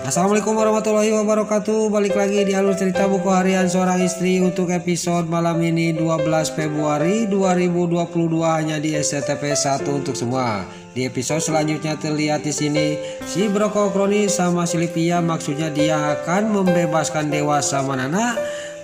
Assalamualaikum warahmatullahi wabarakatuh. Balik lagi di alur cerita buku harian seorang istri untuk episode malam ini 12 Februari 2022 hanya di SCTV 1 untuk semua. Di episode selanjutnya terlihat di sini si Broko Kroni sama si Livia, maksudnya dia akan membebaskan Dewa sama Nana.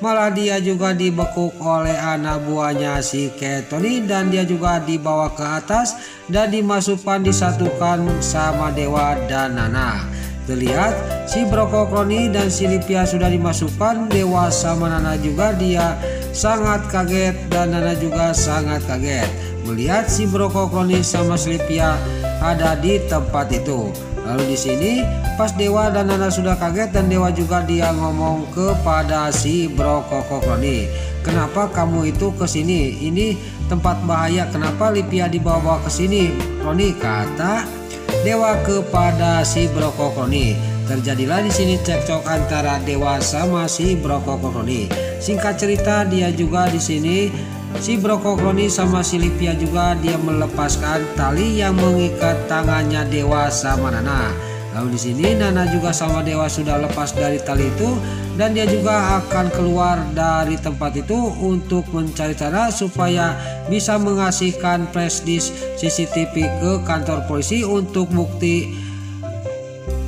Malah dia juga dibekuk oleh anak buahnya si Ketoni dan dia juga dibawa ke atas dan dimasukkan disatukan sama Dewa dan Nana. Terlihat si Broko Kroni dan si Livia sudah dimasukkan, Dewa sama Nana juga dia sangat kaget dan Nana juga sangat kaget melihat si Broko Kroni sama si Livia ada di tempat itu. Lalu di sini pas Dewa dan Nana sudah kaget dan Dewa juga dia ngomong kepada si Broko Kroni, "Kenapa kamu itu ke sini? Ini tempat bahaya. Kenapa Livia dibawa ke sini?" Kroni kata Dewa kepada si Broko Kroni. Terjadilah di sini cekcok antara Dewa sama si Broko Kroni. Singkat cerita, dia juga di sini si Broko Kroni sama si Livia juga dia melepaskan tali yang mengikat tangannya Dewa sama Nana. Lalu di sini Nana juga sama Dewa sudah lepas dari tali itu dan dia juga akan keluar dari tempat itu untuk mencari cara supaya bisa mengasihkan flash disk CCTV ke kantor polisi untuk bukti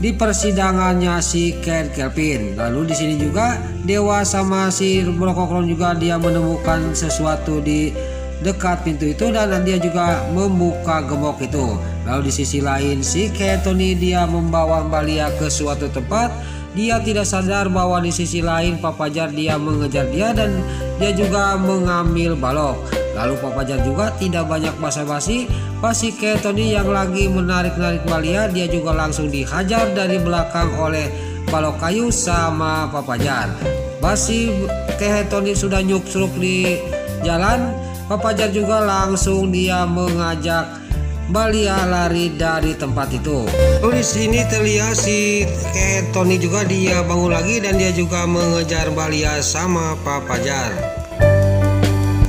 di persidangannya si Ken Kelvin. Lalu di sini juga Dewa sama si Broko Kroni juga dia menemukan sesuatu di dekat pintu itu dan dia juga membuka gembok itu. Lalu di sisi lain si Ketoni dia membawa Balia ke suatu tempat. Dia tidak sadar bahwa di sisi lain Papajar dia mengejar dia dan dia juga mengambil balok. Lalu Papajar juga tidak banyak basa-basi. Pas si Ketoni yang lagi menarik-narik Balia, dia juga langsung dihajar dari belakang oleh balok kayu sama Papajar. Pas si Ketoni sudah nyuksruk di jalan, Papajar juga langsung dia mengajak Balia lari dari tempat itu. Lalu di sini terlihat si Ketoni juga dia bangun lagi dan dia juga mengejar Balia sama Papajar.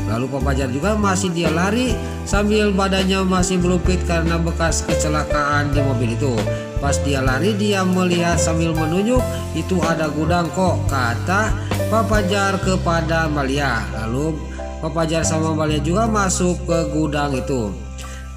Lalu Papajar juga masih dia lari sambil badannya masih melupit karena bekas kecelakaan di mobil itu. Pas dia lari dia melihat sambil menunjuk, "Itu ada gudang kok," kata Papajar kepada Balia. Lalu Papajar sama Balia juga masuk ke gudang itu.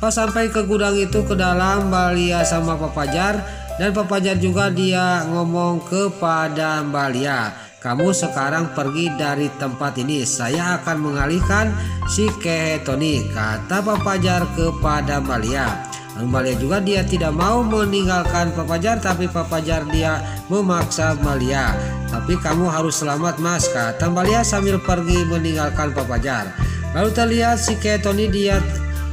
Pas sampai ke gudang itu ke dalam Balia sama Papajar dan Papajar juga dia ngomong kepada Balia, "Kamu sekarang pergi dari tempat ini, saya akan mengalihkan si Ketoni," kata Papajar kepada Balia. Lalu Balia juga dia tidak mau meninggalkan Papajar, tapi Papajar dia memaksa Balia. "Tapi kamu harus selamat mas," kata Balia sambil pergi meninggalkan Papajar. Lalu terlihat si Ketoni dia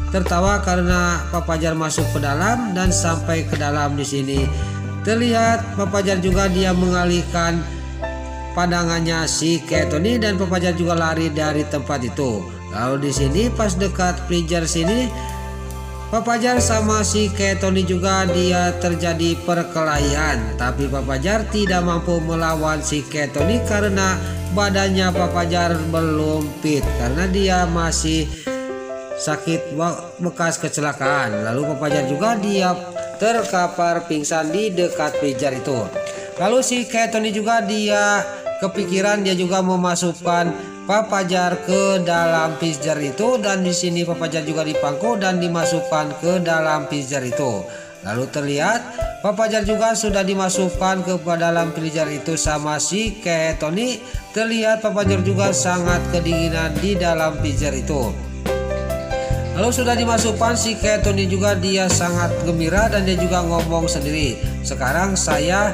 tertawa karena Papajar masuk ke dalam dan sampai ke dalam. Di sini terlihat Papajar juga dia mengalihkan pandangannya si Ketoni dan Papajar juga lari dari tempat itu. Lalu di sini pas dekat freezer sini Papajar sama si Ketoni juga dia terjadi perkelahian, tapi Papajar tidak mampu melawan si Ketoni karena badannya Papajar belum fit karena dia masih sakit bekas kecelakaan. Lalu Papajar juga dia terkapar pingsan di dekat freezer itu. Lalu si Ketoni juga dia kepikiran, dia juga memasukkan Papajar ke dalam freezer itu dan di sini Papajar juga dipangku dan dimasukkan ke dalam freezer itu. Lalu terlihat Papajar juga sudah dimasukkan ke dalam freezer itu sama si Ketoni. Terlihat Papajar juga sangat kedinginan di dalam freezer itu. Lalu sudah dimasukkan si Ketoni juga dia sangat gembira dan dia juga ngomong sendiri, "Sekarang saya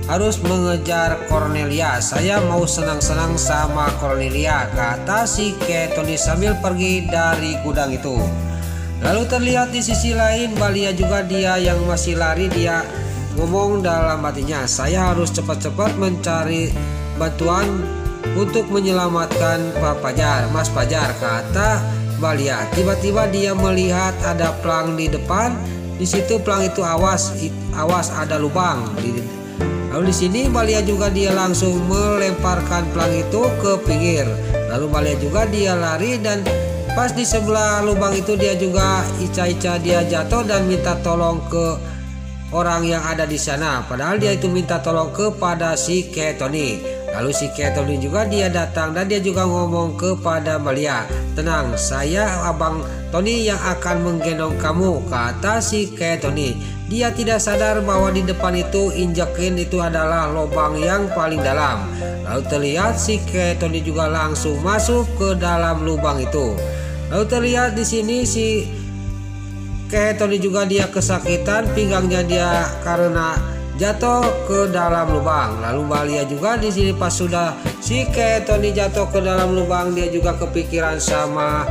harus mengejar Cornelia. Saya mau senang-senang sama Cornelia," kata si Ketoni sambil pergi dari gudang itu. Lalu terlihat di sisi lain Balia juga dia yang masih lari, dia ngomong dalam hatinya, "Saya harus cepat-cepat mencari bantuan untuk menyelamatkan Papajar, Mas Pajar," kata Balia. Tiba-tiba dia melihat ada pelang di depan. Di situ pelang itu awas ada lubang. Lalu di sini Balia juga dia langsung melemparkan pelang itu ke pinggir. Lalu Balia juga dia lari dan pas di sebelah lubang itu dia juga Ica dia jatuh dan minta tolong ke orang yang ada di sana. Padahal dia itu minta tolong kepada si Tony. Lalu si Tony juga dia datang dan dia juga ngomong kepada Malia, tenang, saya abang Tony yang akan menggendong kamu, kata si Tony. Dia tidak sadar bahwa di depan itu injekin itu adalah lubang yang paling dalam. Lalu terlihat si Tony juga langsung masuk ke dalam lubang itu. Lalu terlihat di sini si Tony juga dia kesakitan pinggangnya dia karena jatuh ke dalam lubang. Lalu Malia juga di sini pas sudah si Tony jatuh ke dalam lubang, dia juga kepikiran sama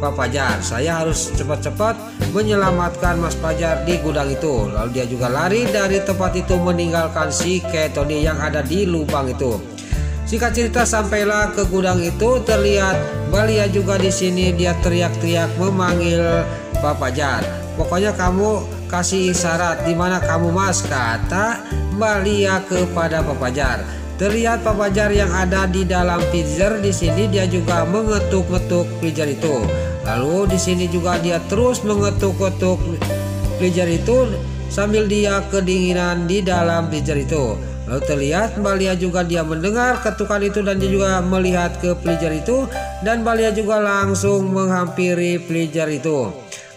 Pak Fajar, saya harus cepat-cepat menyelamatkan Mas Fajar di gudang itu. Lalu dia juga lari dari tempat itu meninggalkan si Tony yang ada di lubang itu. Singkat cerita sampailah ke gudang itu, terlihat Malia juga di sini dia teriak-teriak memanggil Pak Fajar. Pokoknya kamu kasih isyarat di mana kamu Mas, kata Malia kepada Pak Fajar. Terlihat Pak Fajar yang ada di dalam freezer di sini dia juga mengetuk-ngetuk freezer itu. Lalu di sini juga dia terus mengetuk-ketuk freezer itu sambil dia kedinginan di dalam freezer itu. Lalu terlihat Malia juga dia mendengar ketukan itu dan dia juga melihat ke freezer itu dan Malia juga langsung menghampiri freezer itu.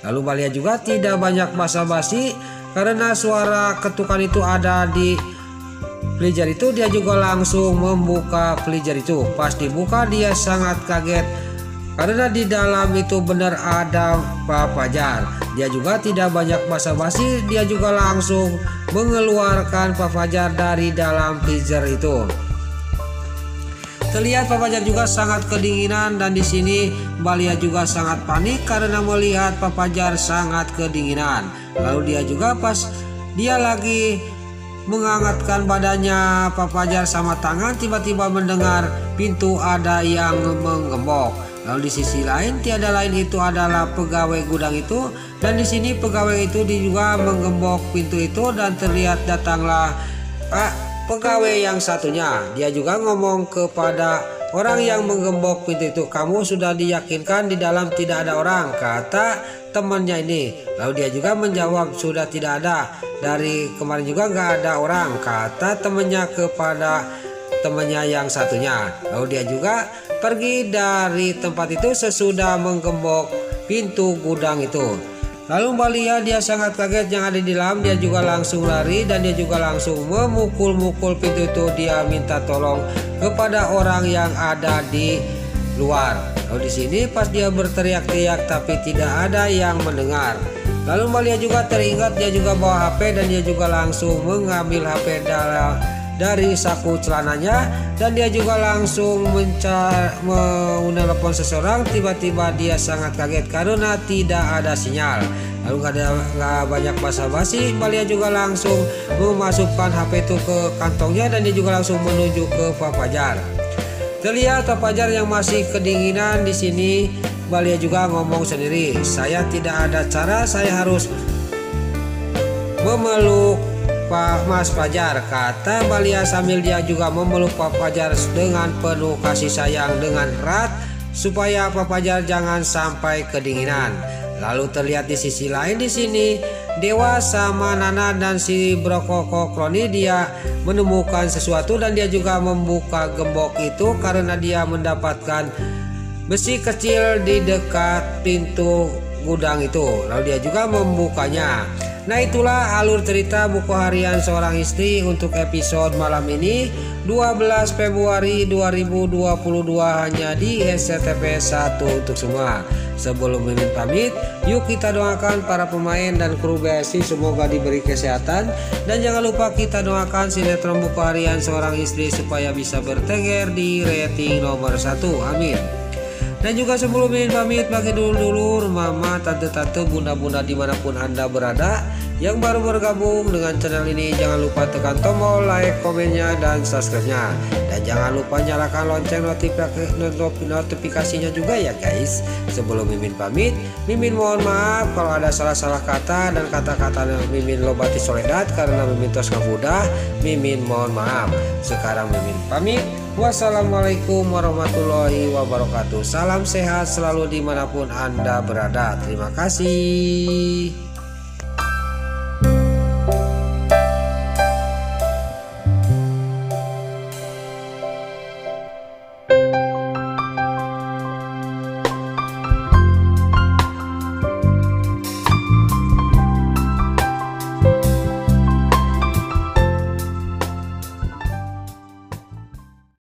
Lalu Malia juga tidak banyak basa-basi karena suara ketukan itu ada di freezer itu, dia juga langsung membuka freezer itu. Pas dibuka dia sangat kaget karena di dalam itu benar ada Pak Fajar. Dia juga tidak banyak basa-basi, dia juga langsung mengeluarkan Pak Fajar dari dalam freezer itu. Terlihat Pak Fajar juga sangat kedinginan dan di sini Malia juga sangat panik karena melihat Pak Fajar sangat kedinginan. Lalu dia juga pas dia lagi menghangatkan badannya Pak Fajar sama tangan, tiba-tiba mendengar pintu ada yang menggembok. Lalu di sisi lain tiada lain itu adalah pegawai gudang itu dan di sini pegawai itu juga menggembok pintu itu dan terlihat datanglah pegawai yang satunya. Dia juga ngomong kepada orang yang menggembok pintu itu, kamu sudah diyakinkan di dalam tidak ada orang, kata temannya ini. Lalu dia juga menjawab sudah tidak ada, dari kemarin juga nggak ada orang, kata temannya kepada temannya yang satunya. Lalu dia juga pergi dari tempat itu sesudah menggembok pintu gudang itu. Lalu Malia dia sangat kaget yang ada di dalam, dia juga langsung lari dan dia juga langsung memukul-mukul pintu itu. Dia minta tolong kepada orang yang ada di luar. Lalu di sini pas dia berteriak-teriak tapi tidak ada yang mendengar. Lalu Malia juga teringat dia juga bawa HP dan dia juga langsung mengambil HP dari saku celananya dan dia juga langsung menelepon seseorang. Tiba-tiba dia sangat kaget karena tidak ada sinyal. Lalu nggak banyak basa-basi, Malia juga langsung memasukkan HP itu ke kantongnya dan dia juga langsung menuju ke Pak Fajar. Terlihat Pak Fajar yang masih kedinginan di sini. Malia juga ngomong sendiri, saya tidak ada cara, saya harus memeluk Pak Mas Fajar, kata Malia sambil dia juga memeluk Pak Fajar dengan penuh kasih sayang dengan erat supaya Pak Fajar jangan sampai kedinginan. Lalu terlihat di sisi lain di sini Dewa sama Nana dan si Brokoko Kroni dia menemukan sesuatu dan dia juga membuka gembok itu karena dia mendapatkan besi kecil di dekat pintu gudang itu. Lalu dia juga membukanya. Nah itulah alur cerita buku harian seorang istri untuk episode malam ini 12 Februari 2022 hanya di SCTV 1 untuk semua. Sebelum Mimin pamit, yuk kita doakan para pemain dan kru BSI semoga diberi kesehatan. Dan jangan lupa kita doakan sinetron buku harian seorang istri supaya bisa bertengger di rating nomor 1. Amin. Dan juga sebelum Mimin pamit, bagi dulur-dulur, mama, tante-tante, bunda-bunda dimanapun Anda berada yang baru bergabung dengan channel ini, jangan lupa tekan tombol like, komennya, dan subscribe-nya. Dan jangan lupa nyalakan lonceng notifikasinya juga ya guys. Sebelum Mimin pamit, Mimin mohon maaf kalau ada salah-salah kata dan kata-kata Mimin lobati soledat karena Mimin tos kabudah. Mimin mohon maaf. Sekarang Mimin pamit. Wassalamualaikum warahmatullahi wabarakatuh. Salam sehat selalu dimanapun Anda berada. Terima kasih.